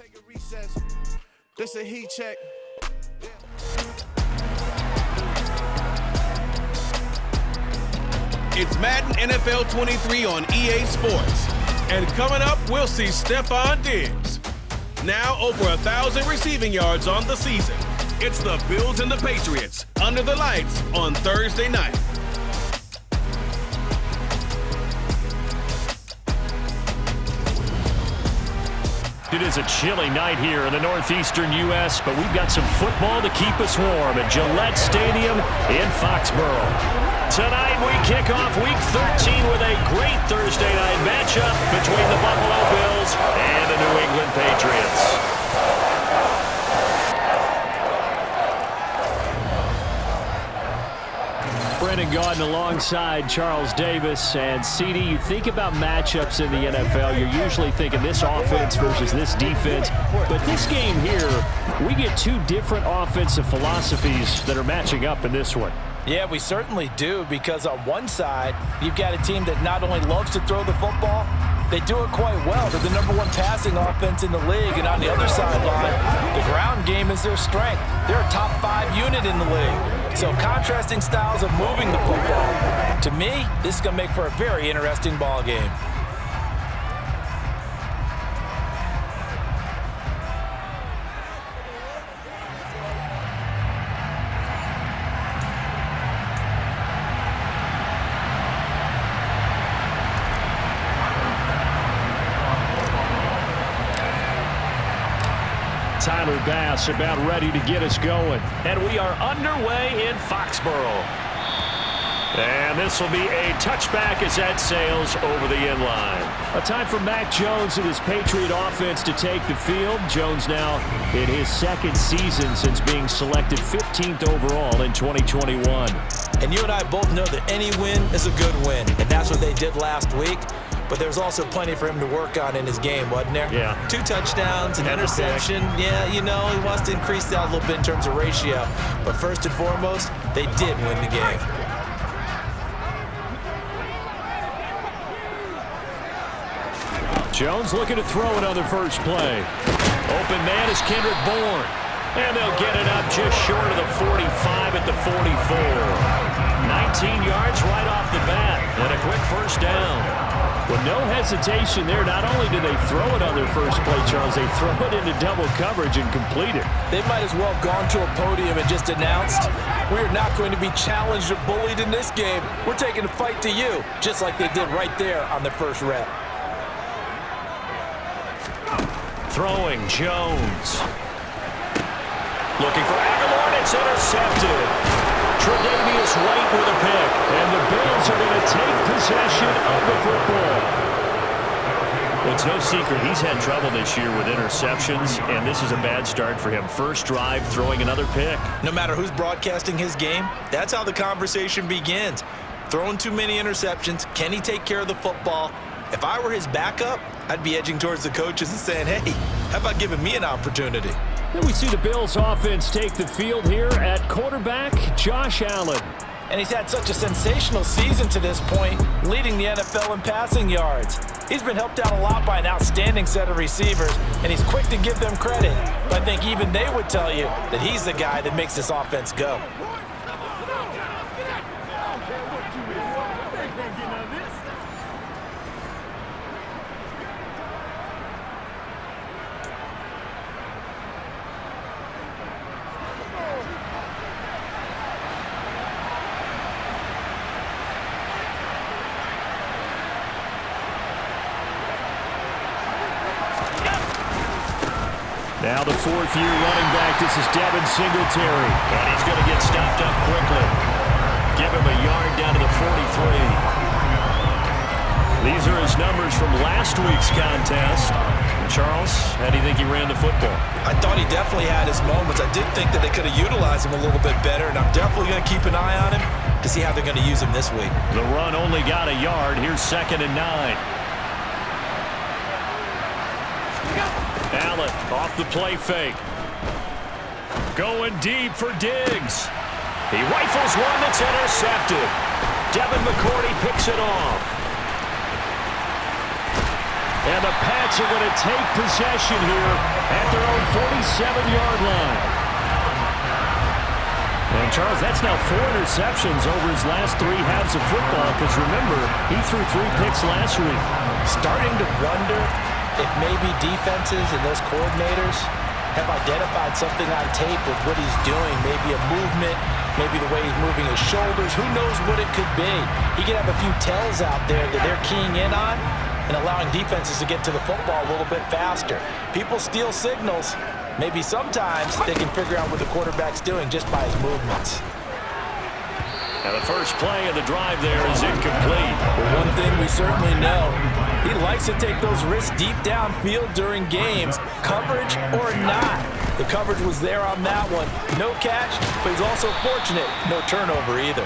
Take a recess. This a heat check. It's Madden NFL 23 on EA Sports. And coming up, we'll see Stephon Diggs. Now over 1,000 receiving yards on the season. It's the Bills and the Patriots under the lights on Thursday night. It is a chilly night here in the northeastern U.S., but we've got some football to keep us warm at Gillette Stadium in Foxborough. Tonight we kick off Week 13 with a great Thursday night matchup between the Buffalo Bills and the New England Patriots. Brendan Gaudin alongside Charles Davis. And CD, you think about matchups in the NFL, you're usually thinking this offense versus this defense. But this game here, we get two different offensive philosophies that are matching up in this one. Yeah, we certainly do, because on one side, you've got a team that not only loves to throw the football, they do it quite well. They're the #1 passing offense in the league. And on the other sideline, the ground game is their strength. They're a top 5 unit in the league. So contrasting styles of moving the football. To me, this is going to make for a very interesting ball game. Tyler Bass about ready to get us going. And we are underway in Foxborough. And this will be a touchback as that sails over the end line. A time for Mac Jones and his Patriot offense to take the field. Jones now in his second season since being selected 15th overall in 2021. And you and I both know that any win is a good win. And that's what they did last week. But there's also plenty for him to work on in his game, wasn't there? Yeah. 2 touchdowns, an interception. Yeah, you know, he wants to increase that a little bit in terms of ratio. But first and foremost, they did win the game. Jones looking to throw it on the first play. Open man is Kendrick Bourne. And they'll get it up just short of the 45 at the 44. 19 yards right off the bat. And a quick first down. With no hesitation there, not only do they throw it on their first play, Charles, they throw it into double coverage and complete it. They might as well have gone to a podium and just announced, we're not going to be challenged or bullied in this game. We're taking the fight to you, just like they did right there on the first rep. Throwing Jones. Looking for Aguilar, and it's intercepted. Tre'Davious White with a pick, and the Bills are going to take possession of the football. Well, it's no secret he's had trouble this year with interceptions, and this is a bad start for him. First drive, throwing another pick. No matter who's broadcasting his game, that's how the conversation begins. Throwing too many interceptions, can he take care of the football? If I were his backup, I'd be edging towards the coaches and saying, hey, how about giving me an opportunity? Then we see the Bills offense take the field here at quarterback, Josh Allen. And he's had such a sensational season to this point, leading the NFL in passing yards. He's been helped out a lot by an outstanding set of receivers, and he's quick to give them credit. But I think even they would tell you that he's the guy that makes this offense go. Now the fourth-year running back, this is Devin Singletary. And he's going to get stopped up quickly. Give him a yard down to the 43. These are his numbers from last week's contest. Charles, how do you think he ran the football? I thought he definitely had his moments. I did think that they could have utilized him a little bit better, and I'm definitely going to keep an eye on him to see how they're going to use him this week. The run only got a yard. Here's 2nd and 9. Allen off the play fake. Going deep for Diggs. He rifles one that's intercepted. Devin McCourty picks it off. And the Pats are going to take possession here at their own 47-yard line. And, Charles, that's now 4 interceptions over his last 3 halves of football, because, remember, he threw 3 picks last week. Starting to wonder if maybe defenses and those coordinators have identified something on tape with what he's doing, maybe a movement, maybe the way he's moving his shoulders. Who knows what it could be? He could have a few tells out there that they're keying in on and allowing defenses to get to the football a little bit faster. People steal signals. Maybe sometimes they can figure out what the quarterback's doing just by his movements. And the first play of the drive there is incomplete. Well, one thing we certainly know, he likes to take those risks deep downfield during games, coverage or not. The coverage was there on that one. No catch, but he's also fortunate. No turnover either.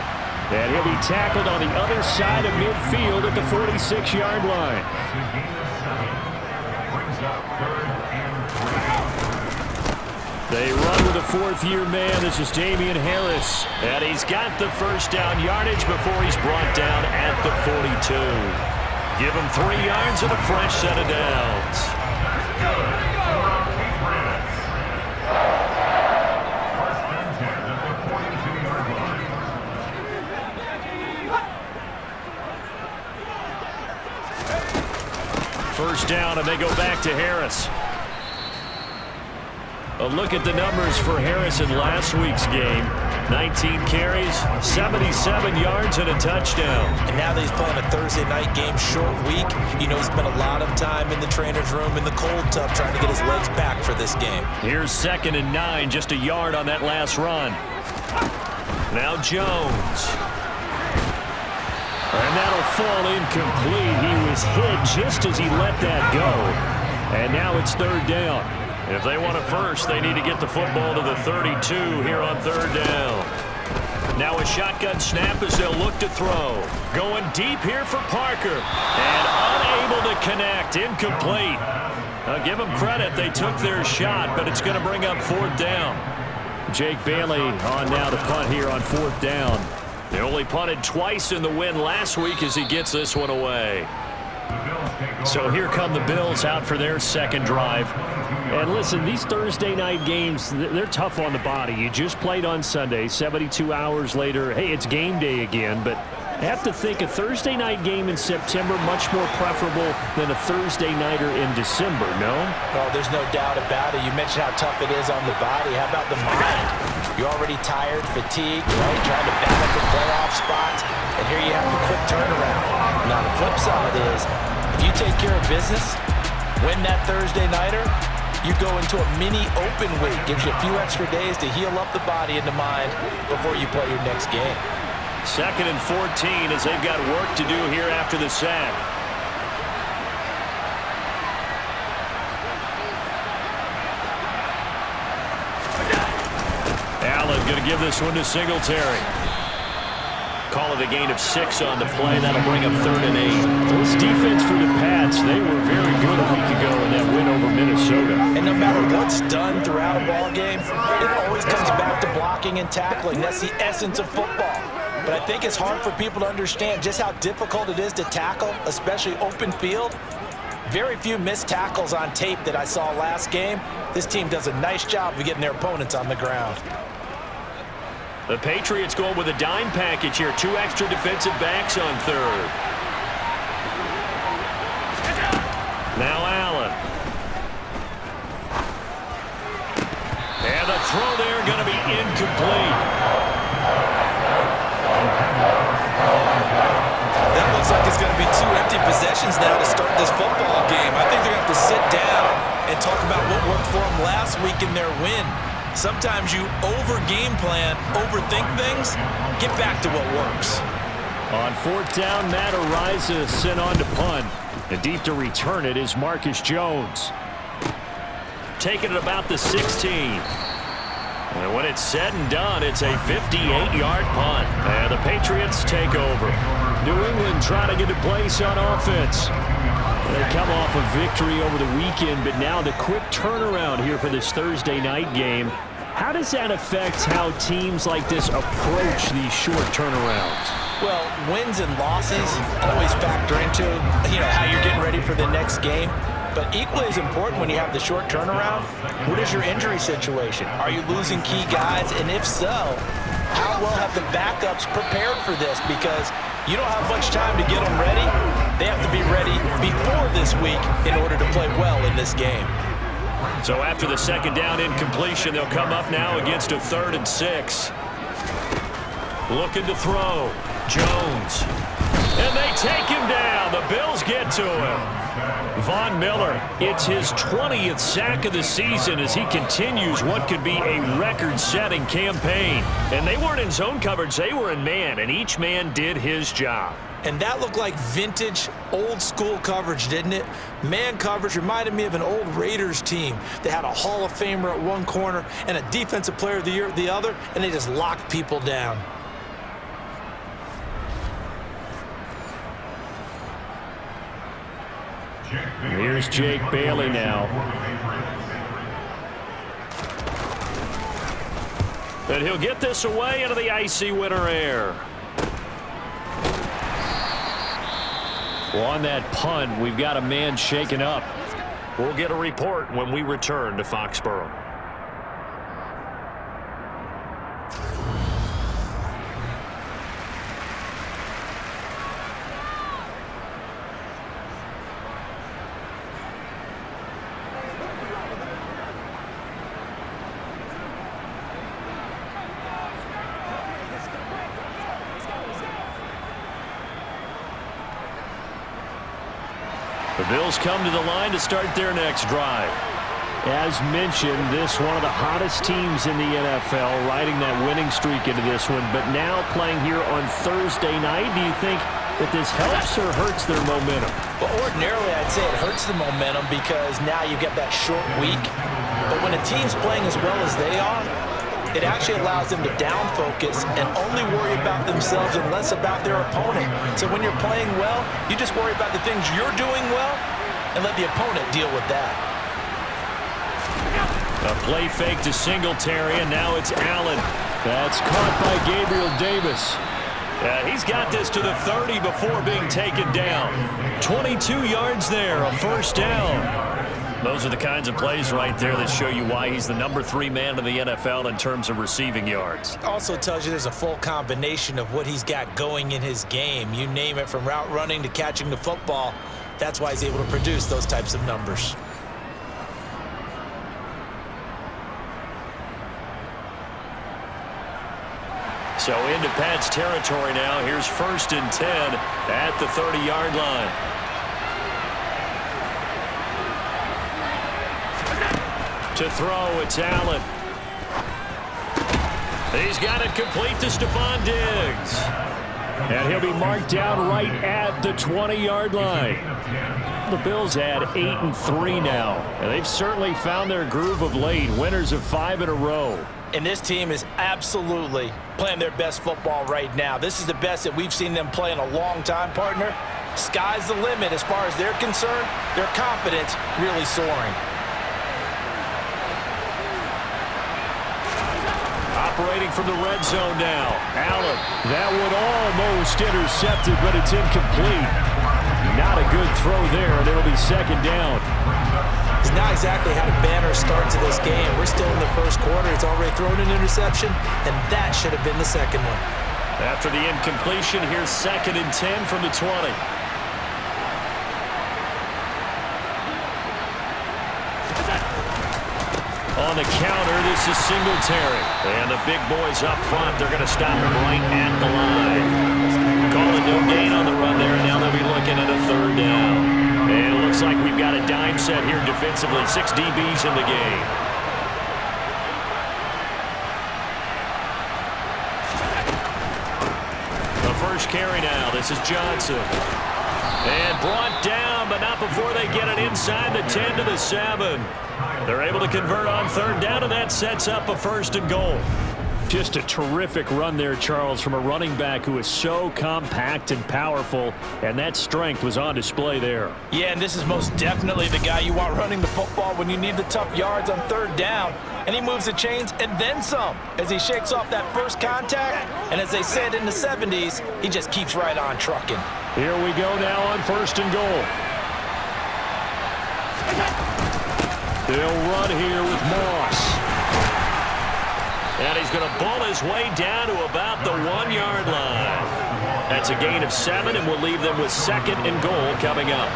And he'll be tackled on the other side of midfield at the 46-yard line. They run with a 4th-year man. This is Damian Harris. And he's got the first down yardage before he's brought down at the 42. Give him 3 yards and a fresh set of downs. First down, and they go back to Harris. A look at the numbers for Harris in last week's game. 19 carries, 77 yards, and a touchdown. And now that he's playing a Thursday night game, short week, you know he spent a lot of time in the trainer's room in the cold tub trying to get his legs back for this game. Here's 2nd and 9, just a yard on that last run. Now Jones. And that'll fall incomplete. He was hit just as he let that go. And now it's 3rd down. If they want a first, they need to get the football to the 32 here on 3rd down. Now a shotgun snap as they'll look to throw. Going deep here for Parker. And unable to connect. Incomplete. I'll give them credit. They took their shot, but it's going to bring up 4th down. Jake Bailey on now to punt here on 4th down. They only punted twice in the win last week as he gets this one away. So here come the Bills out for their 2nd drive. And listen, these Thursday night games, they're tough on the body. You just played on Sunday, 72 hours later. Hey, it's game day again, but I have to think a Thursday night game in September much more preferable than a Thursday nighter in December, no? Oh, there's no doubt about it. You mentioned how tough it is on the body. How about the mind? You're already tired, fatigued, right? Trying to battle for playoff spots, and here you have the quick turnaround. Now, the flip side is, if you take care of business, win that Thursday nighter, you go into a mini open week. Gives you a few extra days to heal up the body and the mind before you play your next game. 2nd and 14 as they've got work to do here after the sack. Allen going to give this one to Singletary. Call it a gain of 6 on the play. That'll bring up 3rd and 8. This defense for the Pats, they were very good a week ago in that win over Minnesota. And no matter what's done throughout a ball game, it always comes back to blocking and tackling. That's the essence of football. But I think it's hard for people to understand just how difficult it is to tackle, especially open field. Very few missed tackles on tape that I saw last game. This team does a nice job of getting their opponents on the ground. The Patriots going with a dime package here. 2 extra defensive backs on 3rd. Now Allen. And the throw there going to be incomplete. That looks like it's going to be 2 empty possessions now to start this football game. I think they're going to have to sit down and talk about what worked for them last week in their win. Sometimes you over-game plan, overthink things, get back to what works. On 4th down, Matt Araiza sent on to punt. And deep to return it is Marcus Jones. Taking it about the 16. And when it's said and done, it's a 58-yard punt. And the Patriots take over. New England trying to get a place on offense. They come off a victory over the weekend, but now the quick turnaround here for this Thursday night game. How does that affect how teams like this approach these short turnarounds? Well, wins and losses always factor into, how you're getting ready for the next game. But equally as important when you have the short turnaround, what is your injury situation? Are you losing key guys? And if so, how well have the backups prepared for this? Because you don't have much time to get them ready. They have to be ready before this week in order to play well in this game. So after the second down incompletion, they'll come up now against a 3rd and 6. Looking to throw. Jones. And they take him down. The Bills get to him. Von Miller, it's his 20th sack of the season as he continues what could be a record-setting campaign. And they weren't in zone coverage, they were in man, and each man did his job. And that looked like vintage, old-school coverage, didn't it? Man coverage reminded me of an old Raiders team that had a Hall of Famer at one corner and a Defensive Player of the Year at the other, and they just locked people down. Here's Jake Bailey now. And he'll get this away into the icy winter air. Well, on that punt, we've got a man shaken up. We'll get a report when we return to Foxborough. The Bills come to the line to start their next drive. As mentioned, this one of the hottest teams in the NFL, riding that winning streak into this one, but now playing here on Thursday night. Do you think that this helps or hurts their momentum? Well, ordinarily, I'd say it hurts the momentum because now you get that short week. But when a team's playing as well as they are, it actually allows them to down focus and only worry about themselves and less about their opponent. So when you're playing well, you just worry about the things you're doing well and let the opponent deal with that. A play fake to Singletary, and now it's Allen. That's caught by Gabriel Davis. He's got this to the 30 before being taken down. 22 yards there, a first down. Those are the kinds of plays right there that show you why he's the number 3 man in the NFL in terms of receiving yards. Also tells you there's a full combination of what he's got going in his game. You name it, from route running to catching the football. That's why he's able to produce those types of numbers. So into Pat's territory now. Here's 1st and 10 at the 30-yard line. To throw, it's Allen. He's got it complete to Stephon Diggs. And he'll be marked down right at the 20-yard line. The Bills had 8-3 now, and they've certainly found their groove of late. Winners of 5 in a row. And this team is absolutely playing their best football right now. This is the best that we've seen them play in a long time, partner. Sky's the limit as far as they're concerned. Their confidence really soaring. Operating from the red zone now. Allen. That one almost intercepted, but it's incomplete. Not a good throw there, and it'll be 2nd down. It's not exactly how the banner start to this game. We're still in the first quarter. It's already thrown an interception, and that should have been the second one. After the incompletion, here's 2nd and 10 from the 20. On the counter, this is Singletary. And the big boys up front, they're going to stop him right at the line. Calling no gain on the run there, and now they'll be looking at a 3rd down. And it looks like we've got a dime set here defensively. 6 DBs in the game. The first carry now. This is Johnson. And brought down, but not before they get it inside the 10 to the 7. They're able to convert on 3rd down, and that sets up a 1st and goal. Just a terrific run there, Charles, from a running back who is so compact and powerful, and that strength was on display there. Yeah, and this is most definitely the guy you want running the football when you need the tough yards on 3rd down. and he moves the chains and then some as he shakes off that first contact. And as they said in the 70s, he just keeps right on trucking. Here we go now on 1st and goal. They'll run here with Moss. And he's going to bull his way down to about the 1-yard line. That's a gain of 7, and we'll leave them with 2nd and goal coming up.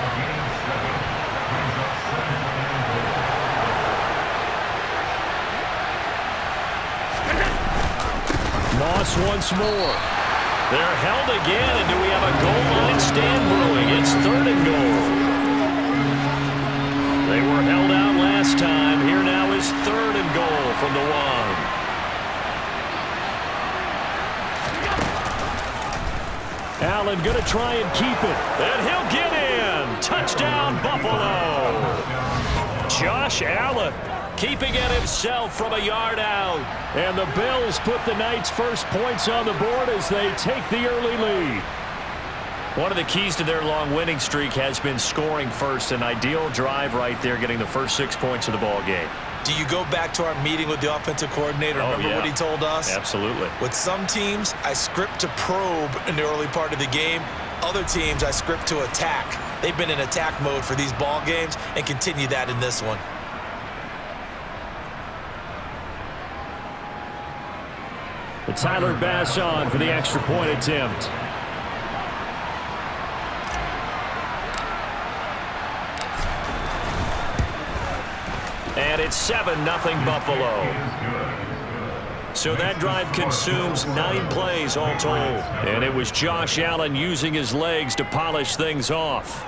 Moss once more. They're held again, and do we have a goal line stand brewing? It's 3rd and goal. They were held out last time. Here now is 3rd and goal from the 1. Allen going to try and keep it. And he'll get in. Touchdown, Buffalo. Josh Allen keeping it himself from a yard out. And the Bills put the Knights' first points on the board as they take the early lead. One of the keys to their long winning streak has been scoring first. An ideal drive right there, getting the first 6 points of the ball game. Do you go back to our meeting with the offensive coordinator? Remember what he told us? Absolutely. With some teams, I script to probe in the early part of the game. Other teams, I script to attack. They've been in attack mode for these ball games and continue that in this one. The Tyler Bass on for the extra point attempt. And it's 7-0 Buffalo. So that drive consumes 9 plays all told. And it was Josh Allen using his legs to polish things off.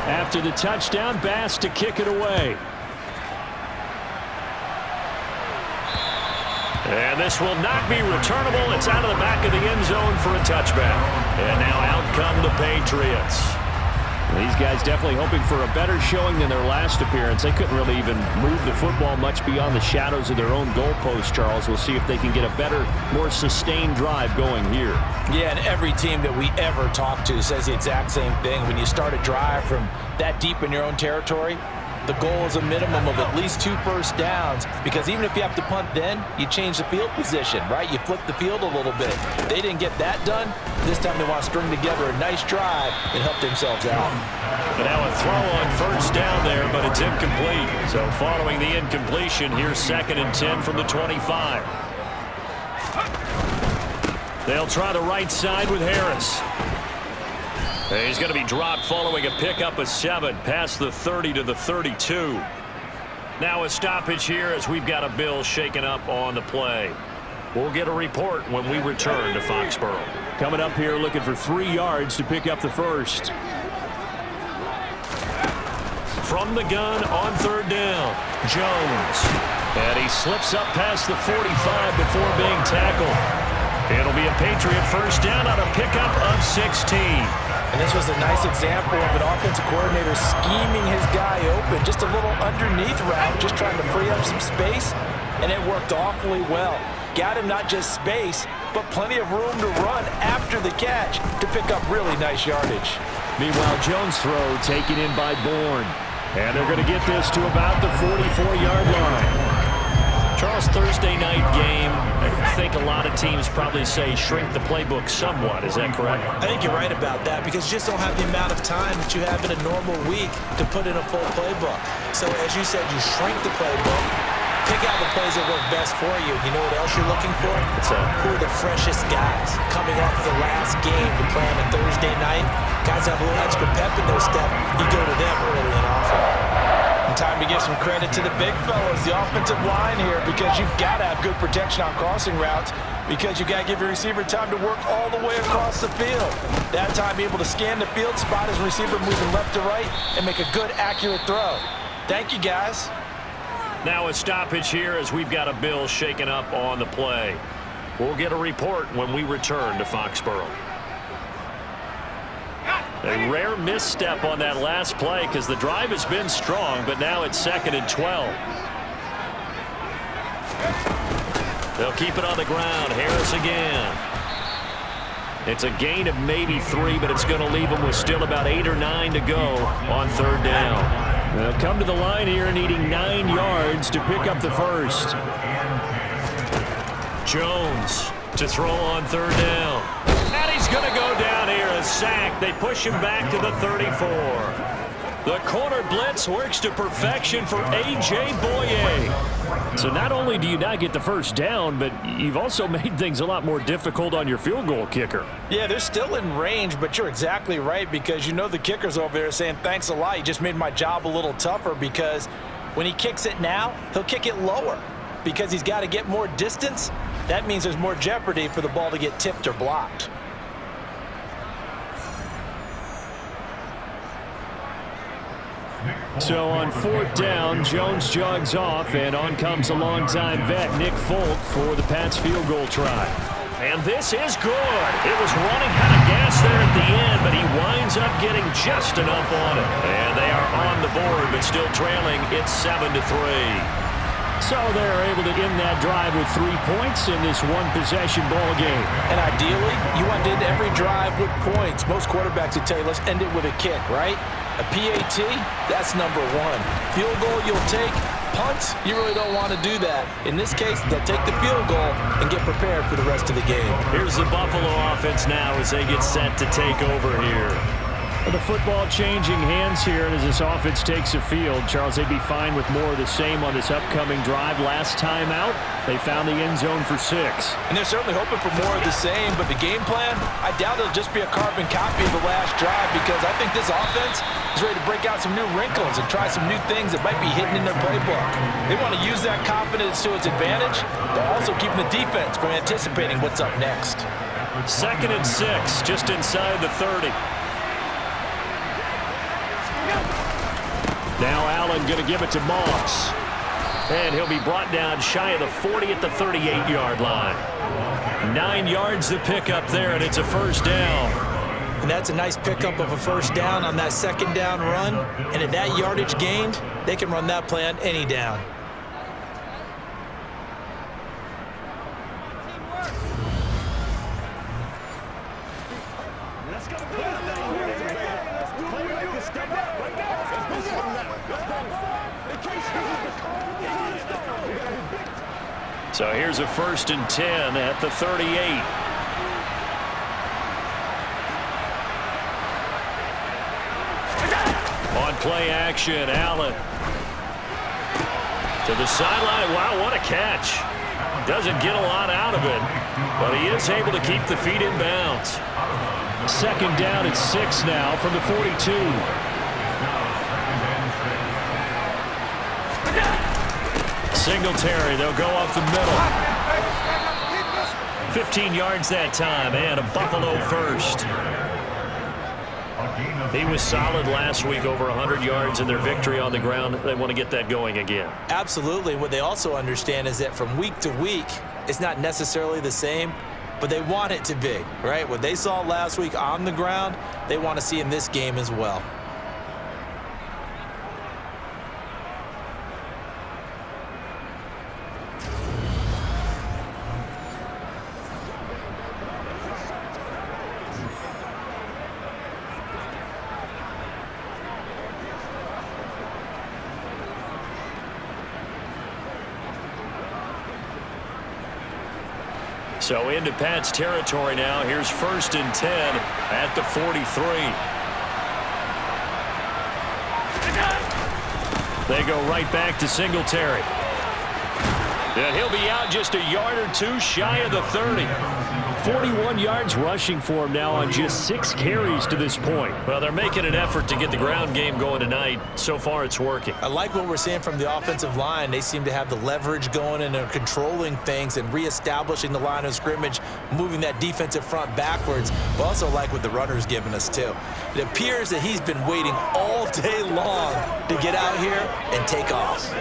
After the touchdown, Bass to kick it away. And this will not be returnable. It's out of the back of the end zone for a touchback. And now out come the Patriots. These guys definitely hoping for a better showing than their last appearance. They couldn't really even move the football much beyond the shadows of their own goalpost, Charles. We'll see if they can get a better, more sustained drive going here. Yeah, and every team that we ever talk to says the exact same thing. When you start a drive from that deep in your own territory, the goal is a minimum of at least 2 first downs, because even if you have to punt then, you change the field position, right? You flip the field a little bit. They didn't get that done. This time they want to string together a nice drive and help themselves out. But now a throw on first down there, but it's incomplete. So following the incompletion, here's 2nd and 10 from the 25. They'll try the right side with Harris. He's going to be dropped following a pickup of 7 past the 30 to the 32. Now a stoppage here as we've got a Bill shaken up on the play. We'll get a report when we return to Foxborough. Coming up here looking for 3 yards to pick up the first. From the gun on 3rd down, Jones. And he slips up past the 45 before being tackled. It'll be a Patriot first down on a pickup of 16. And this was a nice example of an offensive coordinator scheming his guy open. Just a little underneath route, just trying to free up some space, and it worked awfully well. Got him not just space, but plenty of room to run after the catch to pick up really nice yardage. Meanwhile, Jones' throw taken in by Bourne. And they're going to get this to about the 44-yard line. Charles, Thursday night game, I think a lot of teams probably say shrink the playbook somewhat. Is that correct? I think you're right about that, because you just don't have the amount of time that you have in a normal week to put in a full playbook. So as you said, you shrink the playbook, pick out the plays that work best for you. You know what else you're looking for? Who are the freshest guys coming off the last game to play on a Thursday night? Guys have a little extra pep in their step. You go to them early and often. And time to give some credit to the big fellas, the offensive line here, because you've got to have good protection on crossing routes, because you've got to give your receiver time to work all the way across the field. That time, be able to scan the field, spot his receiver moving left to right, and make a good, accurate throw. Thank you, guys. Now a stoppage here as we've got a Bill shaken up on the play. We'll get a report when we return to Foxborough. A rare misstep on that last play because the drive has been strong, but now it's 2nd and 12. They'll keep it on the ground. Harris again. It's a gain of maybe 3, but it's going to leave them with still about 8 or 9 to go on 3rd down. They'll come to the line here needing 9 yards to pick up the first. Jones to throw on 3rd down. And he's going to go down here, a sack. They push him back to the 34. The corner blitz works to perfection for A.J. Boye. So not only do you not get the first down, but you've also made things a lot more difficult on your field goal kicker. Yeah, they're still in range, but you're exactly right because you know the kicker's over there saying, thanks a lot. You just made my job a little tougher because when he kicks it now, he'll kick it lower because he's got to get more distance. That means there's more jeopardy for the ball to get tipped or blocked. So on 4th down, Jones jogs off, and on comes a longtime vet, Nick Folk, for the Pats field goal try. And this is good. It was running out of gas there at the end, but he winds up getting just enough on it. And they are on the board, but still trailing. It's 7-3. So they're able to end that drive with 3 points in this one-possession ball game. And ideally, you want to end every drive with points. Most quarterbacks would tell you, let's end it with a kick, right? A PAT, that's number 1. Field goal, you'll take. Punts, you really don't want to do that. In this case, they'll take the field goal and get prepared for the rest of the game. Here's the Buffalo offense now as they get set to take over here. The football changing hands here as this offense takes the field. Charles, they'd be fine with more of the same on this upcoming drive. Last time out, they found the end zone for 6. And they're certainly hoping for more of the same, but the game plan, I doubt it'll just be a carbon copy of the last drive because I think this offense is ready to break out some new wrinkles and try some new things that might be hidden in their playbook. They want to use that confidence to its advantage, but also keeping the defense from anticipating what's up next. 2nd and 6, just inside the 30. Now Allen going to give it to Moss. And he'll be brought down shy of the 40 at the 38-yard line. 9 yards to pick up there, and it's a 1st down. And that's a nice pickup of a 1st down on that 2nd down run. And at that yardage gained, they can run that play on any down. So here's a 1st and 10 at the 38. On play action, Allen. To the sideline. Wow, what a catch. Doesn't get a lot out of it, but he is able to keep the feet in bounds. 2nd down and 6 now from the 42. Singletary, they'll go up the middle. 15 yards that time, and a Buffalo 1st. He was solid last week, over 100 yards in their victory on the ground. They want to get that going again. Absolutely. What they also understand is that from week to week, it's not necessarily the same, but they want it to be, right? What they saw last week on the ground, they want to see in this game as well. So into Pat's territory now. Here's 1st and 10 at the 43. They go right back to Singletary. And he'll be out just a yard or 2 shy of the 30. 41 yards rushing for him now on just 6 carries to this point. Well, they're making an effort to get the ground game going tonight. So far, it's working. I like what we're seeing from the offensive line. They seem to have the leverage going and are controlling things and reestablishing the line of scrimmage, moving that defensive front backwards. But also like what the runner's giving us, too. It appears that he's been waiting all day long to get out here and take off.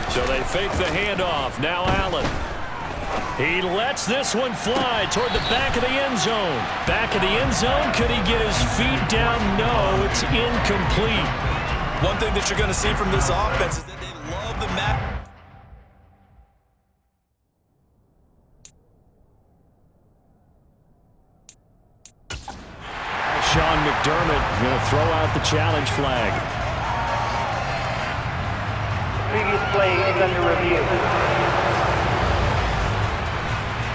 So they fake the handoff. Now Allen. He lets this one fly toward the back of the end zone. Back of the end zone. Could he get his feet down? No, it's incomplete. One thing that you're going to see from this offense is that they love the map. Sean McDermott will throw out the challenge flag. Previous play is under review.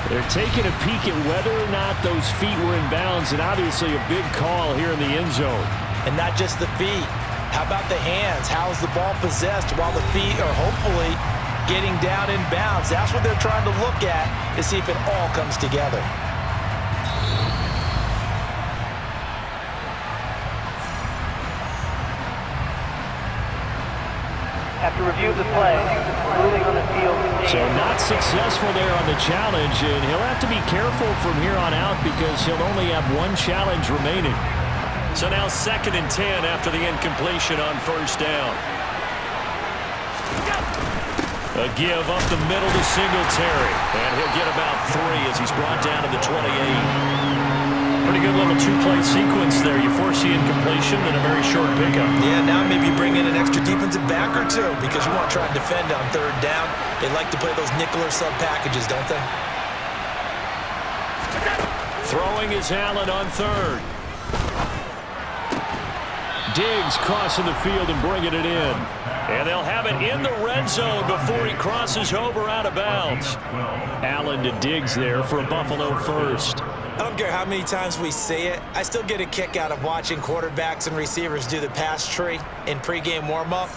They're taking a peek at whether or not those feet were in bounds, and obviously a big call here in the end zone. And not just the feet. How about the hands? How's the ball possessed while the feet are hopefully getting down in bounds? That's what they're trying to look at to see if it all comes together. After review of the play, ruling on the field. So not successful there on the challenge, and he'll have to be careful from here on out because he'll only have one challenge remaining. So now 2nd and 10 after the incompletion on first down. A give up the middle to Singletary, and he'll get about 3 as he's brought down to the 28. Pretty good little two-play sequence there. You force the incompletion and a very short pickup. Yeah, now maybe bring in an extra defensive back or two because you want to try and defend on 3rd down. They like to play those nickel or sub packages, don't they? Throwing is Allen on 3rd. Diggs crossing the field and bringing it in. And they'll have it in the red zone before he crosses over out of bounds. Allen to Diggs there for a Buffalo first. I don't care how many times we see it. I still get a kick out of watching quarterbacks and receivers do the pass tree in pregame warm-up.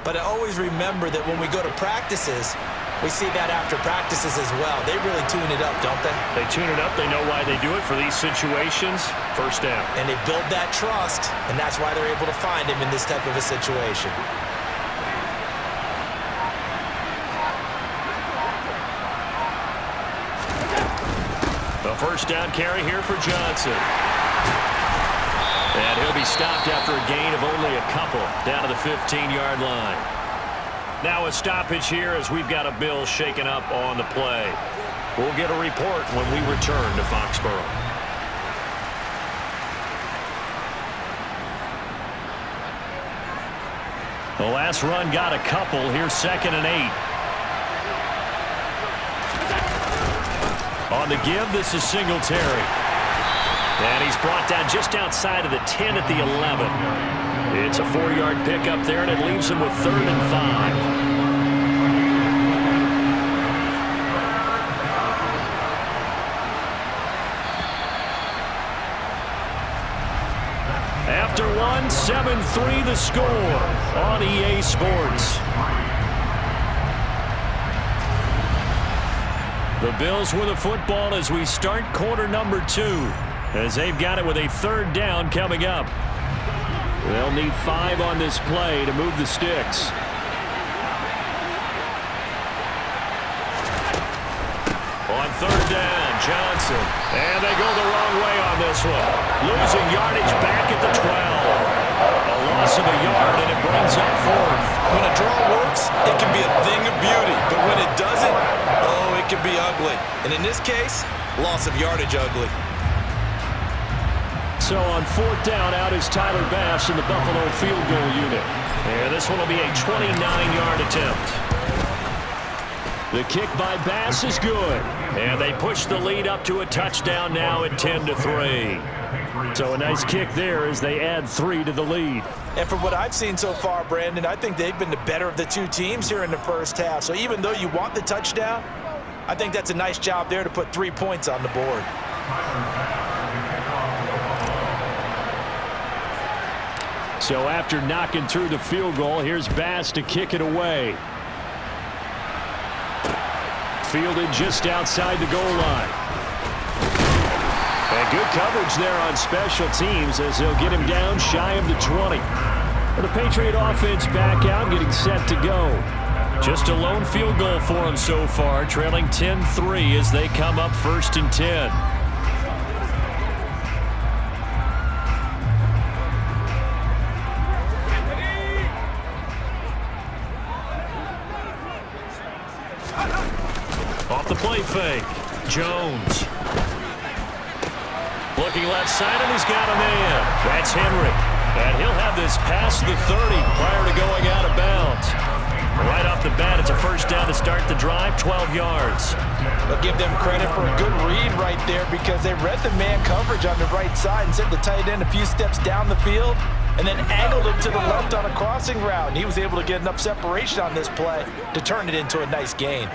But I always remember that when we go to practices, we see that after practices as well. They really tune it up, don't they? They tune it up. They know why they do it for these situations. First down. And they build that trust, and that's why they're able to find him in this type of a situation. The first down carry here for Johnson. And he'll be stopped after a gain of only a couple down to the 15-yard line. Now a stoppage here as we've got a Bill shaken up on the play. We'll get a report when we return to Foxborough. The last run got a couple. Here's 2nd and 8. On the give, this is Singletary. And he's brought down just outside of the 10 at the 11. It's a 4-yard pickup there, and it leaves him with 3rd and 5. After one, 7-3 the score on EA Sports. The Bills with the football as we start quarter number 2, as they've got it with a 3rd down coming up. They'll need 5 on this play to move the sticks. On 3rd down, Johnson. And they go the wrong way on this one. Losing yardage back at the 12. A loss of a yard, and it brings up 4th. When a draw works, it can be a thing of beauty. But when it doesn't, oh, it can be ugly. And in this case, loss of yardage ugly. So on 4th down, out is Tyler Bass in the Buffalo field goal unit. And this one will be a 29-yard attempt. The kick by Bass is good. And they push the lead up to a touchdown now at 10-3. So a nice kick there as they add 3 to the lead. And from what I've seen so far, Brandon, I think they've been the better of the two teams here in the first half. So even though you want the touchdown, I think that's a nice job there to put 3 points on the board. So after knocking through the field goal, here's Bass to kick it away. Fielded just outside the goal line. And good coverage there on special teams as they'll get him down shy of the 20. The Patriot offense back out, getting set to go. Just a lone field goal for them so far, trailing 10-3 as they come up 1st and 10. Off the play fake. Jones. Looking left side, and he's got a man. That's Henry. And he'll have this past the 30 prior to going out of bounds. Right off the bat, it's a first down to start the drive, 12 yards. But give them credit for a good read right there because they read the man coverage on the right side and sent the tight end a few steps down the field and then angled him to the left on a crossing route. And he was able to get enough separation on this play to turn it into a nice gain.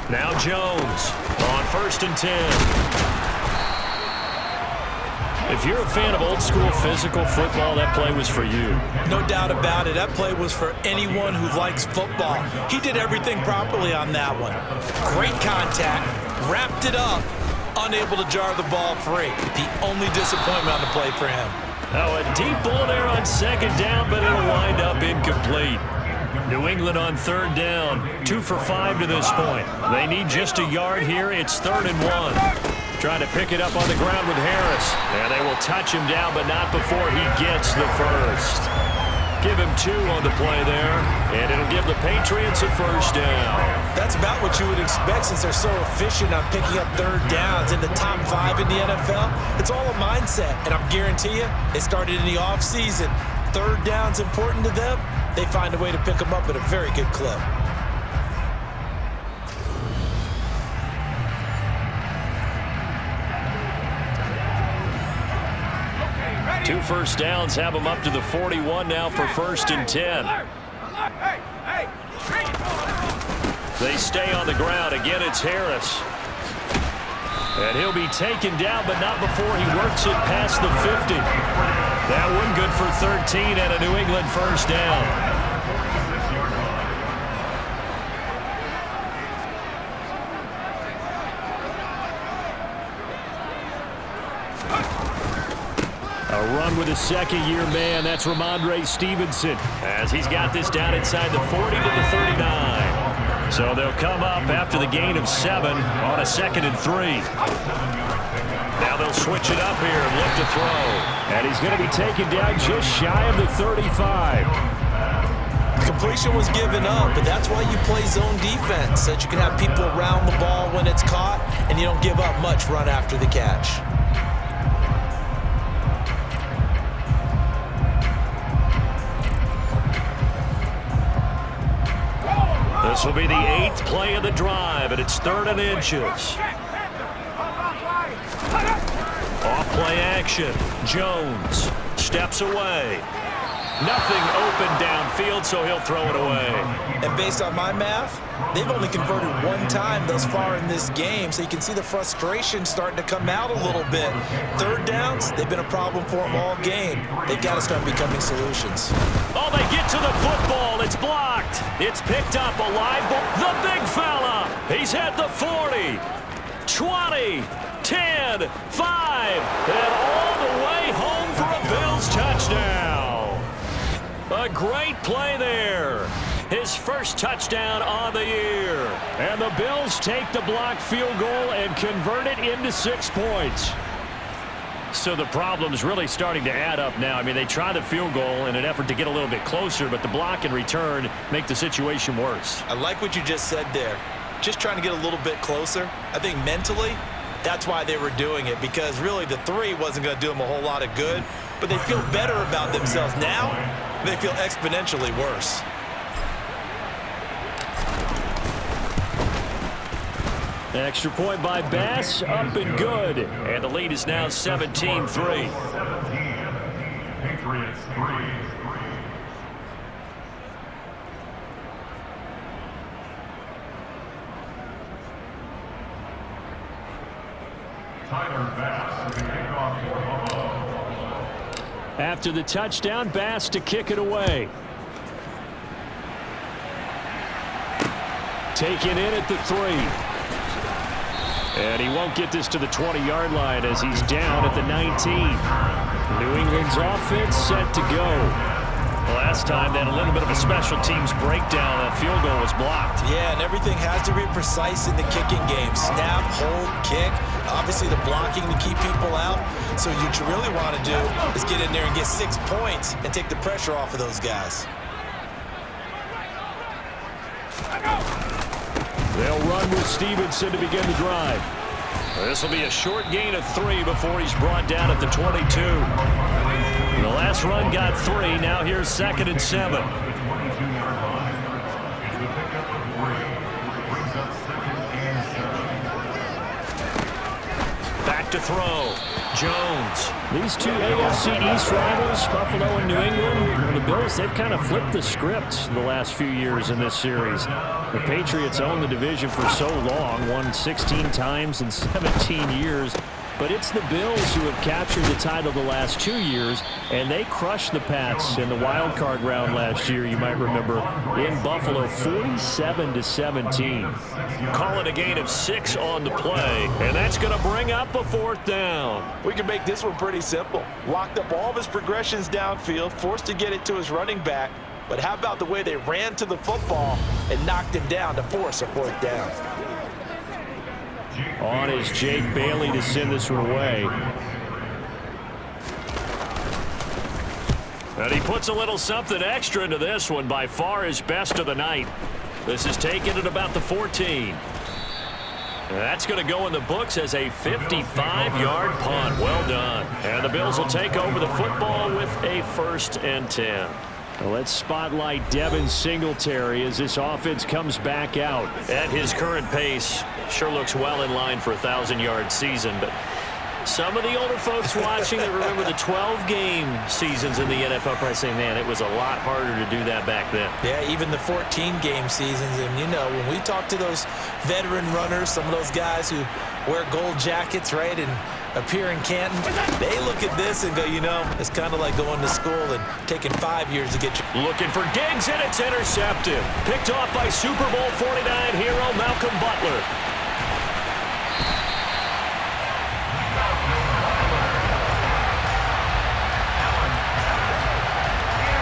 Now Jones on 1st and 10. If you're a fan of old-school physical football, that play was for you. No doubt about it. That play was for anyone who likes football. He did everything properly on that one. Great contact, wrapped it up, unable to jar the ball free. The only disappointment on the play for him. Oh, a deep ball there on 2nd down, but it'll wind up incomplete. New England on 3rd down, 2 for 5 to this point. They need just a yard here. It's 3rd and 1. Trying to pick it up on the ground with Harris. And they will touch him down, but not before he gets the first. Give him 2 on the play there, and it'll give the Patriots a first down. That's about what you would expect since they're so efficient on picking up 3rd downs in the top 5 in the NFL. It's all a mindset, and I guarantee you, it started in the offseason. 3rd down's important to them. They find a way to pick them up at a very good clip. 2 first downs have them up to the 41 now for 1st and 10. They stay on the ground. Again, it's Harris. And he'll be taken down, but not before he works it past the 50. That one good for 13 and a New England first down. A run with a second-year man. That's Ramondre Stevenson as he's got this down inside the 40 to the 39. So they'll come up after the gain of 7 on a 2nd and 3. Now they'll switch it up here and look to throw. And he's going to be taken down just shy of the 35. Completion was given up, but that's why you play zone defense, so that you can have people around the ball when it's caught, and you don't give up much run after the catch. This will be the 8th play of the drive, and it's 3rd and inches. Off play action. Jones steps away. Nothing open downfield, so he'll throw it away. And based on my math, they've only converted 1 time thus far in this game, so you can see the frustration starting to come out a little bit. 3rd downs, they've been a problem for them all game. They've got to start becoming solutions. Oh, they get to the football. It's blocked. It's picked up, a live ball. The big fella. He's at the 40, 20, 10, 5, and all the way home for a Bills touchdown. A great play there. His first touchdown on the year. And the Bills take the blocked field goal and convert it into 6 points. So the problem's really starting to add up now. I mean, they try the field goal in an effort to get a little bit closer, but the block and return make the situation worse. I like what you just said there. Just trying to get a little bit closer. I think mentally, that's why they were doing it, because really the 3 wasn't going to do them a whole lot of good, but they feel better about themselves now. They feel exponentially worse. Extra point by Bass, up and good. And the lead is now 17-3. Patriots 3. Tyler Bass to kick off for Buffalo. After the touchdown, Bass to kick it away. Taken in at the 3. And he won't get this to the 20-yard line as he's down at the 19. New England's offense set to go. Last time, they had a little bit of a special teams breakdown. That field goal was blocked. Yeah, and everything has to be precise in the kicking game. Snap, hold, kick. Obviously, the blocking to keep people out. So what you really want to do is get in there and get 6 points and take the pressure off of those guys. They'll run with Stevenson to begin the drive. This will be a short gain of 3 before he's brought down at the 22. The last run got 3. Now here's 2nd and 7. The 22-yard line. It's the pickup of 3. Brings up 2nd and 7. Back to throw. Jones. These two AFC East rivals, Buffalo and New England, the Bills, they've kind of flipped the script the last few years in this series. The Patriots own the division for so long, won 16 times in 17 years. But it's the Bills who have captured the title the last 2 years, and they crushed the Pats in the wild card round last year, you might remember, in Buffalo, 47-17. Call it a gain of 6 on the play, and that's going to bring up a 4th down. We can make this one pretty simple. Locked up all of his progressions downfield, forced to get it to his running back. But how about the way they ran to the football and knocked him down to force a 4th down? On is Jake Bailey to send this one away. And he puts a little something extra into this one, by far his best of the night. This is taken at about the 14. And that's going to go in the books as a 55-yard punt. Well done. And the Bills will take over the football with a 1st and 10. Well, let's spotlight Devin Singletary as this offense comes back out. At his current pace, sure looks well in line for a 1,000-yard season. But some of the older folks watching that remember the 12-game seasons in the NFL probably say, man, it was a lot harder to do that back then. Yeah, even the 14-game seasons. And, you know, when we talk to those veteran runners, some of those guys who wear gold jackets, right, and appear in Canton, they look at this and go, you know, it's kind of like going to school and taking 5 years to get you. Looking for Diggs, and it's intercepted. Picked off by Super Bowl 49 hero Malcolm Butler.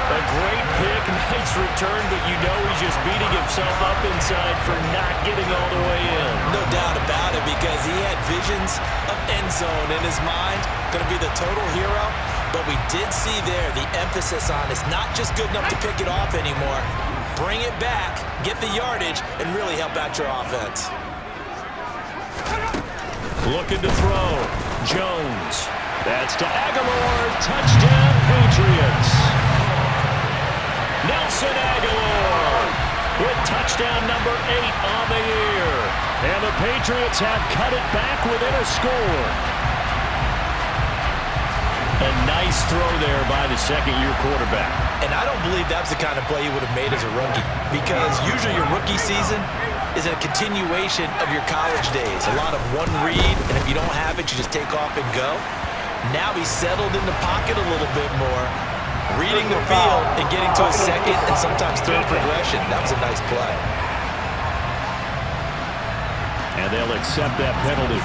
A great pick, nice return, but you know he's just beating himself up inside for not getting all the way in. No doubt about it, because he had visions of end zone in his mind. Going to be the total hero. But we did see there the emphasis on it's not just good enough to pick it off anymore. Bring it back, get the yardage, and really help out your offense. Looking to throw. Jones. That's to Aguilar. Touchdown, Patriots. Nelson Aguilar with touchdown number 8 on the year. And the Patriots have cut it back within a score. A nice throw there by the second-year quarterback. And I don't believe that was the kind of play he would have made as a rookie, because usually your rookie season is a continuation of your college days. A lot of one read, and if you don't have it, you just take off and go. Now he's settled in the pocket a little bit more, reading the field and getting to a second and sometimes third progression. That was a nice play. And they'll accept that penalty.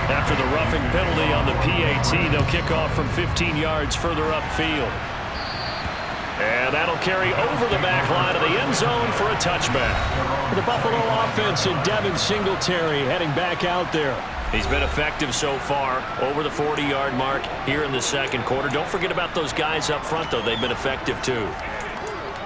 After the roughing penalty on the PAT, they'll kick off from 15 yards further upfield. And that'll carry over the back line of the end zone for a touchback. The Buffalo offense and Devin Singletary heading back out there. He's been effective so far, over the 40-yard mark here in the second quarter. Don't forget about those guys up front, though. They've been effective, too.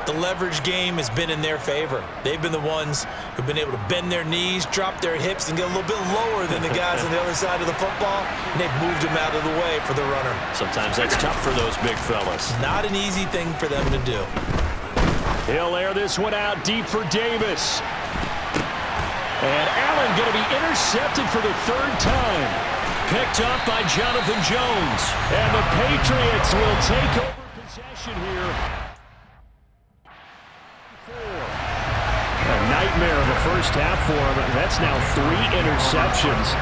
The leverage game has been in their favor. They've been the ones who've been able to bend their knees, drop their hips, and get a little bit lower than the guys on the other side of the football, and they've moved them out of the way for the runner. Sometimes that's tough for those big fellas. Not an easy thing for them to do. He'll air this one out deep for Davis. And Allen going to be intercepted for the 3rd time. Picked up by Jonathan Jones. And the Patriots will take over possession here. A nightmare of the first half for him. That's now 3 interceptions.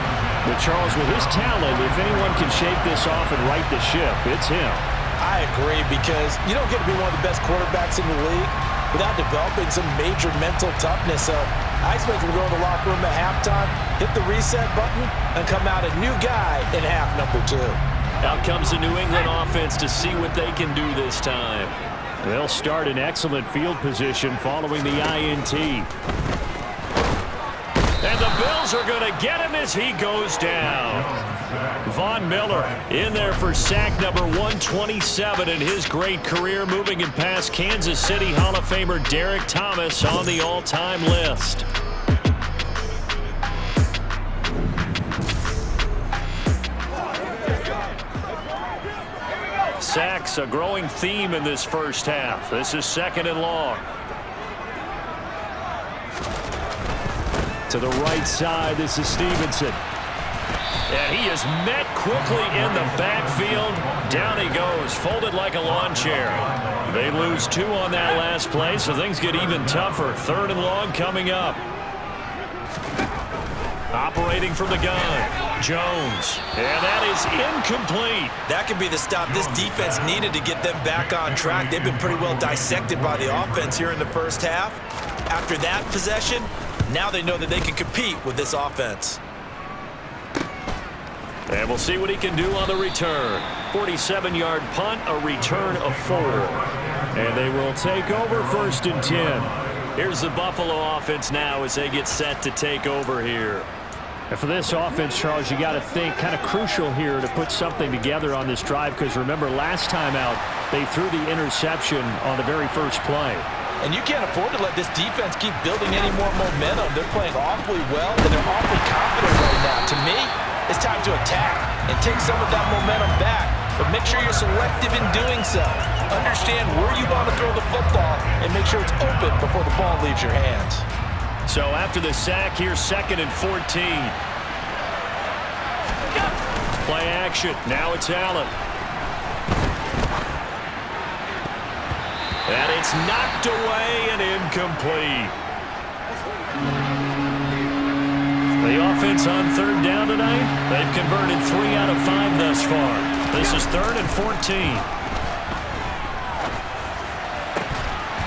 But Charles, with his talent, if anyone can shake this off and right the ship, it's him. I agree, because you don't get to be one of the best quarterbacks in the league without developing some major mental toughness. So I expect him to go in the locker room at halftime, hit the reset button, and come out a new guy in half number 2. Out comes the New England offense to see what they can do this time. They'll start in excellent field position following the INT. And the Bills are going to get him as he goes down. Von Miller in there for sack number 127 in his great career, moving him past Kansas City Hall of Famer Derek Thomas on the all-time list. Sacks, a growing theme in this first half. This is 2nd and long. To the right side, this is Stevenson. And he is met quickly in the backfield. Down he goes, folded like a lawn chair. They lose 2 on that last play, so things get even tougher. 3rd and long coming up. Operating from the gun, Jones. And that is incomplete. That could be the stop this defense needed to get them back on track. They've been pretty well dissected by the offense here in the first half. After that possession, now they know that they can compete with this offense. And we'll see what he can do on the return. 47-yard punt, a return of 4. And they will take over 1st and 10. Here's the Buffalo offense now as they get set to take over here. And for this offense, Charles, you got to think kind of crucial here to put something together on this drive, because remember last time out they threw the interception on the very first play. And you can't afford to let this defense keep building any more momentum. They're playing awfully well, and they're awfully confident right now. To me, it's time to attack and take some of that momentum back, but make sure you're selective in doing so. Understand where you want to throw the football and make sure it's open before the ball leaves your hands. So after the sack, here's 2nd and 14. Play action. Now it's Allen. And it's knocked away and incomplete. The offense on 3rd down tonight, they've converted 3 out of 5 thus far. This is 3rd and 14.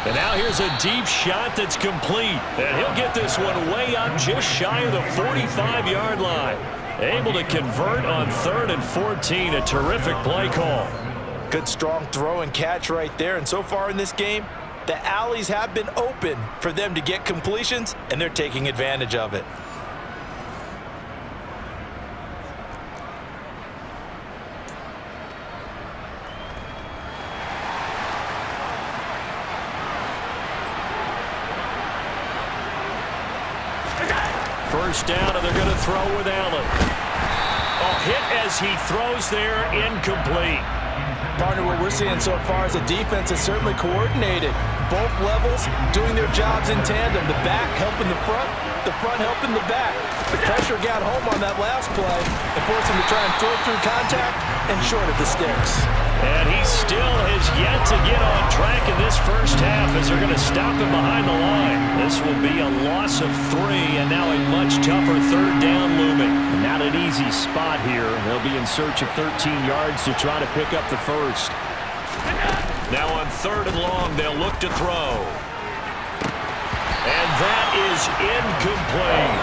And now here's a deep shot that's complete. And he'll get this one way up just shy of the 45-yard line. Able to convert on 3rd and 14. A terrific play call. Good strong throw and catch right there. And so far in this game, the alleys have been open for them to get completions, and they're taking advantage of it. First down, and they're going to throw with Allen. Hit as he throws there, incomplete. Partner, what we're seeing so far is the defense is certainly coordinated. Both levels doing their jobs in tandem. The back helping the front helping the back. The pressure got home on that last play and forced him to try and throw through contact and short of the sticks. And he still has yet to get on track in this first half as they're going to stop him behind the line. This will be a loss of 3, and now a much tougher 3rd down looming. Not an easy spot here. They'll be in search of 13 yards to try to pick up the first. Now on 3rd and long, they'll look to throw. And that is incomplete.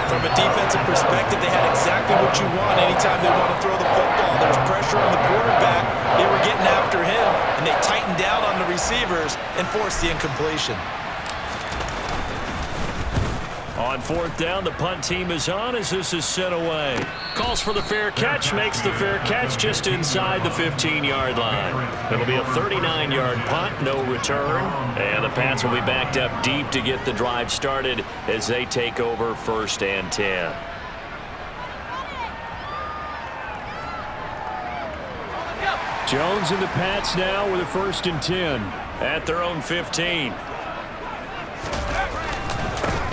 From a defensive perspective, they had exactly what you want anytime they want to throw the football. There's pressure on the quarterback. They were getting after him, and they tightened down on the receivers and forced the incompletion. On 4th down, the punt team is on as this is sent away. Calls for the fair catch, makes the fair catch just inside the 15-yard line. It'll be a 39-yard punt, no return. And the Pats will be backed up deep to get the drive started as they take over 1st and 10. Jones and the Pats now with a 1st and 10. At their own 15.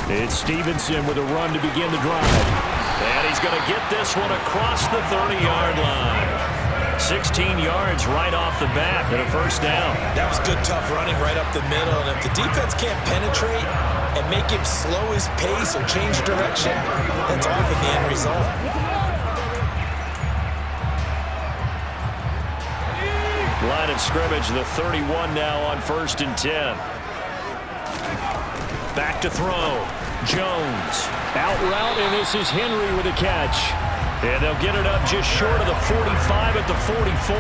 It's Stevenson with a run to begin the drive. And he's going to get this one across the 30-yard line. 16 yards right off the bat and a 1st down. That was good, tough running right up the middle. And if the defense can't penetrate and make him slow his pace or change direction, that's often the end result. Line of scrimmage, the 31 now on 1st and 10. Back to throw. Jones. Out route, and this is Henry with a catch. And they'll get it up just short of the 45 at the 44.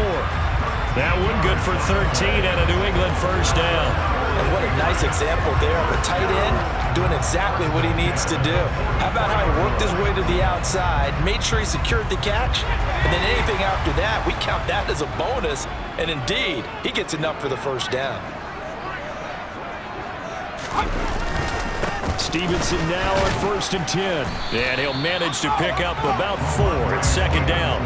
That one good for 13 and a New England 1st down. And what a nice example there of a tight end doing exactly what he needs to do. How about how he worked his way to the outside, made sure he secured the catch, and then anything after that, we count that as a bonus, and indeed, he gets enough for the first down. Stevenson now on 1st and 10. And he'll manage to pick up about 4 at 2nd down.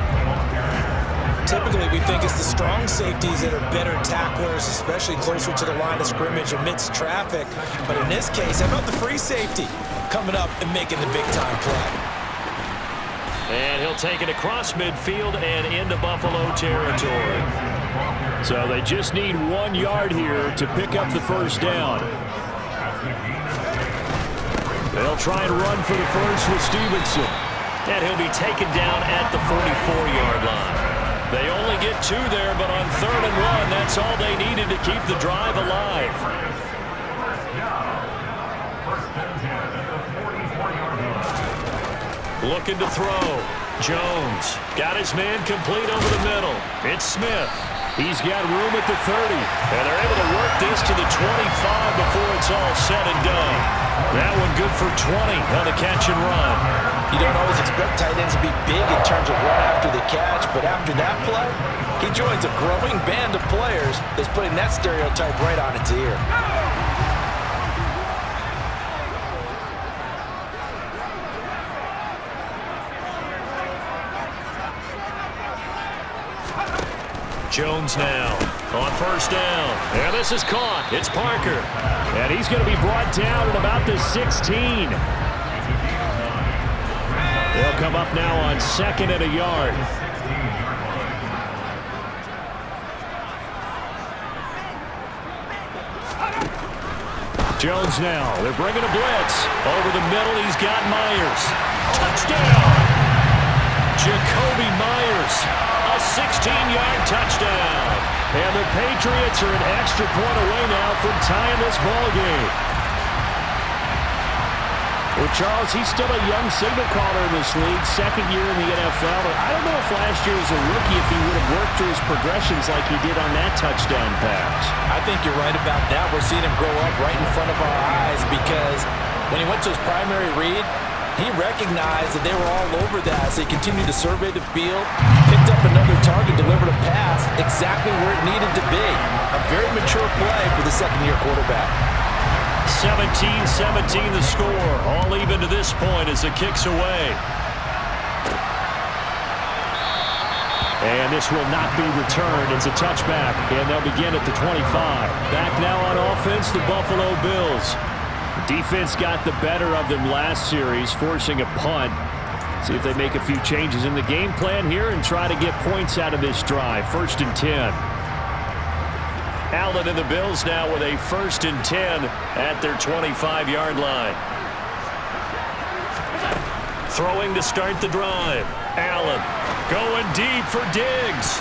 Typically, we think it's the strong safeties that are better tacklers, especially closer to the line of scrimmage amidst traffic. But in this case, how about the free safety coming up and making the big-time play? And he'll take it across midfield and into Buffalo territory. So they just need 1 yard here to pick up the first down. They'll try and run for the first with Stevenson. And he'll be taken down at the 44-yard line. They only get 2 there, but on 3rd and 1, that's all they needed to keep the drive alive. Looking to throw. Jones got his man complete over the middle. It's Smith. He's got room at the 30. And they're able to work this to the 25 before it's all said and done. That one good for 20 on the catch and run. You don't always expect tight ends to be big in terms of run after the catch, but after that play, he joins a growing band of players that's putting that stereotype right on its ear. Jones now on 1st down. And this is caught. It's Parker. And he's going to be brought down at about the 16. They'll come up now on 2nd and a yard. Jones now. They're bringing a blitz. Over the middle, he's got Myers. Touchdown! Jacoby Myers. A 16-yard touchdown. And the Patriots are an extra point away now from tying this ball game. Well, Charles, he's still a young signal caller in this league, 2nd year in the NFL. But I don't know if last year as a rookie, if he would have worked through his progressions like he did on that touchdown pass. I think you're right about that. We're seeing him grow up right in front of our eyes because when he went to his primary read, he recognized that they were all over that as he continued to survey the field, picked up another target, delivered a pass exactly where it needed to be. A very mature play for the 2nd-year quarterback. 17-17 the score. All even to this point as it kicks away. And this will not be returned. It's a touchback, and they'll begin at the 25. Back now on offense, the Buffalo Bills. Defense got the better of them last series, forcing a punt. See if they make a few changes in the game plan here and try to get points out of this drive. 1st and 10. Allen and the Bills now with a 1st and 10 at their 25-yard line. Throwing to start the drive. Allen going deep for Diggs.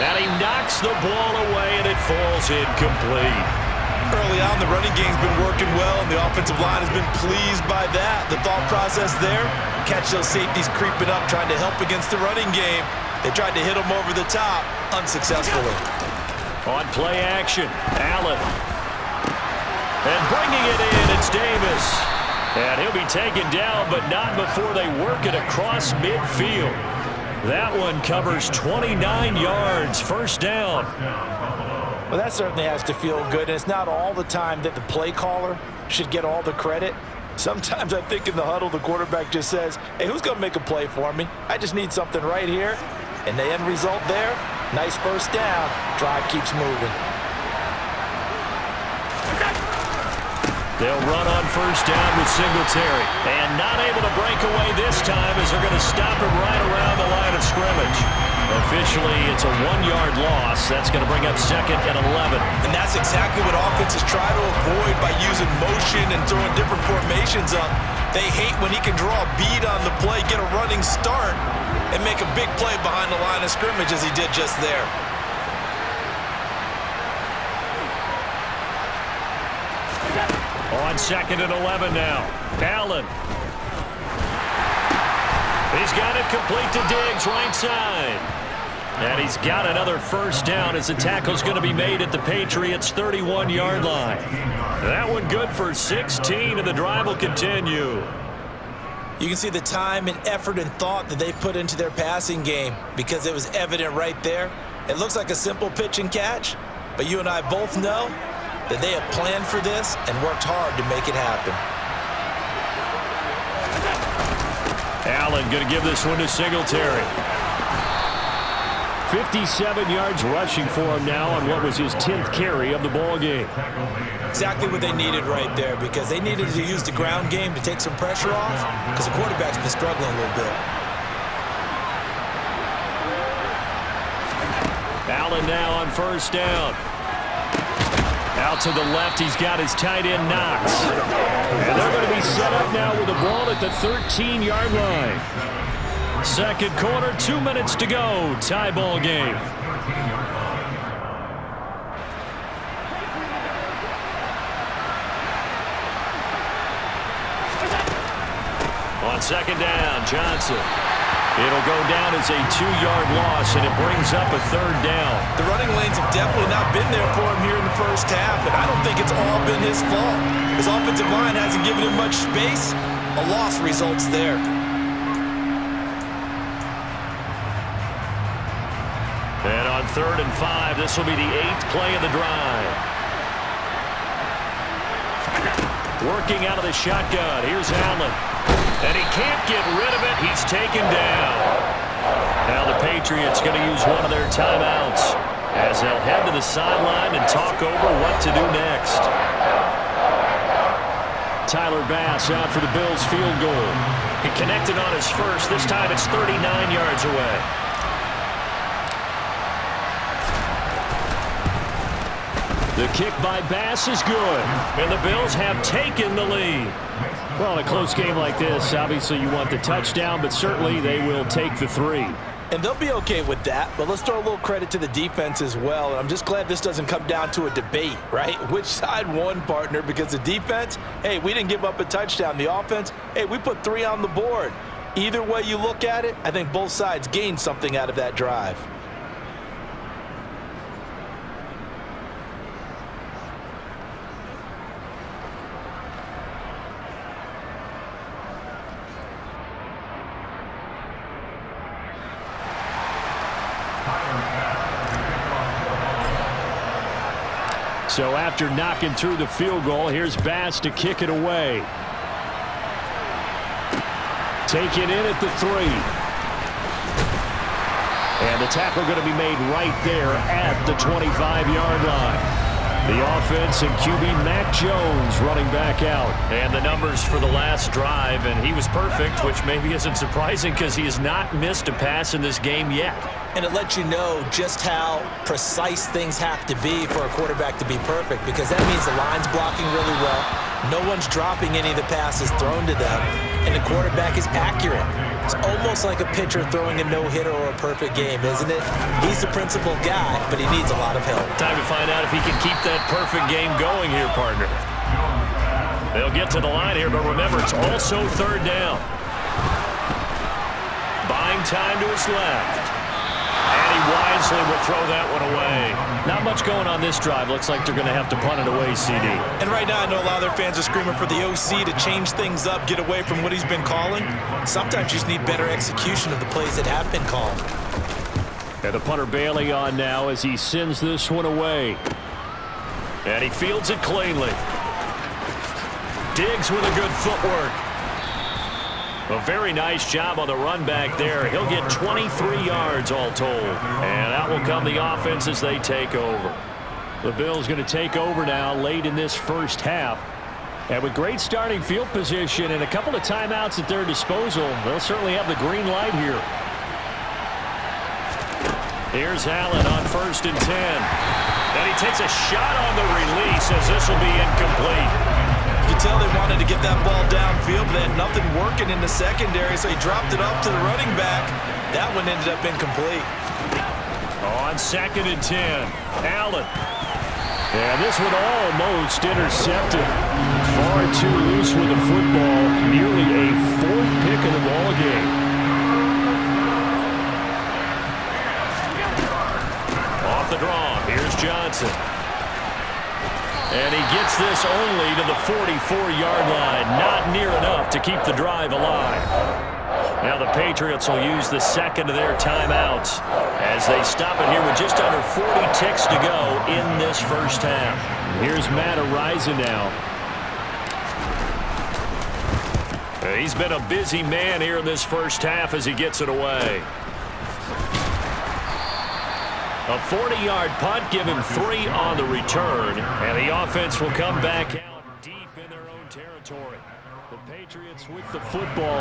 And he knocks the ball away, and it falls incomplete. Early on, the running game's been working well, and the offensive line has been pleased by that. The thought process there, catch those safeties creeping up, trying to help against the running game. They tried to hit them over the top, unsuccessfully. On play action, Allen. And bringing it in, it's Davis. And he'll be taken down, but not before they work it across midfield. That one covers 29 yards, 1st down. Well, that certainly has to feel good, and it's not all the time that the play caller should get all the credit. Sometimes I think in the huddle, the quarterback just says, hey, who's going to make a play for me? I just need something right here. And the end result there, nice 1st down. Drive keeps moving. They'll run on 1st down with Singletary. And not able to break away this time as they're going to stop him right around the line of scrimmage. Officially, it's a 1-yard loss. That's going to bring up 2nd and 11. And that's exactly what offenses try to avoid by using motion and throwing different formations up. They hate when he can draw a bead on the play, get a running start, and make a big play behind the line of scrimmage as he did just there. On 2nd and 11 now. Allen. He's got it complete to Diggs, right side. And he's got another first down as the tackle's going to be made at the Patriots' 31-yard line. That one good for 16, and the drive will continue. You can see the time and effort and thought that they put into their passing game because it was evident right there. It looks like a simple pitch and catch, but you and I both know that they have planned for this and worked hard to make it happen. Allen going to give this one to Singletary. 57 yards rushing for him now on what was his 10th carry of the ball game. Exactly what they needed right there because they needed to use the ground game to take some pressure off because the quarterback's been struggling a little bit. Allen now on first down. Out to the left, he's got his tight end Knox. And they're going to be set up now with the ball at the 13-yard line. Second quarter, 2 minutes to go. Tie ball game. On second down, Johnson. It'll go down as a 2-yard loss, and it brings up a third down. The running lanes have definitely not been there for him here in the first half, and I don't think it's all been his fault. His offensive line hasn't given him much space. A loss results there. And on 3rd and 5, this will be the 8th play of the drive. Working out of the shotgun. Here's Allen. And he can't get rid of it. He's taken down. Now the Patriots going to use one of their timeouts as they'll head to the sideline and talk over what to do next. Tyler Bass out for the Bills field goal. He connected on his first. This time it's 39 yards away. The kick by Bass is good, and the Bills have taken the lead. Well, in a close game like this, obviously you want the touchdown, but certainly they will take the 3. And they'll be okay with that, but let's throw a little credit to the defense as well. And I'm just glad this doesn't come down to a debate, right? Which side won, partner? Because the defense, hey, we didn't give up a touchdown. The offense, hey, we put 3 on the board. Either way you look at it, I think both sides gained something out of that drive. So after knocking through the field goal, here's Bass to kick it away. Take it in at the 3. And the tackle going to be made right there at the 25-yard line. The offense and QB Mac Jones running back out. And the numbers for the last drive, and he was perfect, which maybe isn't surprising because he has not missed a pass in this game yet. And it lets you know just how precise things have to be for a quarterback to be perfect, because that means the line's blocking really well, no one's dropping any of the passes thrown to them, and the quarterback is accurate. It's almost like a pitcher throwing a no-hitter or a perfect game, isn't it? He's the principal guy, but he needs a lot of help. Time to find out if he can keep that perfect game going here, partner. They'll get to the line here, but remember, it's also 3rd down. Buying time to his left. And he wisely will throw that one away. Not much going on this drive. Looks like they're going to have to punt it away, CD. And right now I know a lot of their fans are screaming for the OC to change things up, get away from what he's been calling. Sometimes you just need better execution of the plays that have been called. And the punter Bailey on now as he sends this one away. And he fields it cleanly. Diggs with a good footwork. A very nice job on the run back there. He'll get 23 yards all told. And out will come the offense as they take over. The Bills going to take over now late in this first half. And with great starting field position and a couple of timeouts at their disposal, they'll certainly have the green light here. Here's Allen on 1st and 10. And he takes a shot on the release as this will be incomplete. You can tell they wanted to get that ball downfield, but they had nothing working in the secondary, so he dropped it off to the running back. That one ended up incomplete. On 2nd and 10, Allen. And this one almost intercepted. Far too loose with the football. Nearly a 4th pick of the ball game. Johnson. And he gets this only to the 44-yard line. Not near enough to keep the drive alive. Now the Patriots will use the second of their timeouts as they stop it here with just under 40 ticks to go in this first half. Here's Matt Araiza now. He's been a busy man here in this first half as he gets it away. A 40-yard punt, given 3 on the return, and the offense will come back out deep in their own territory. The Patriots with the football.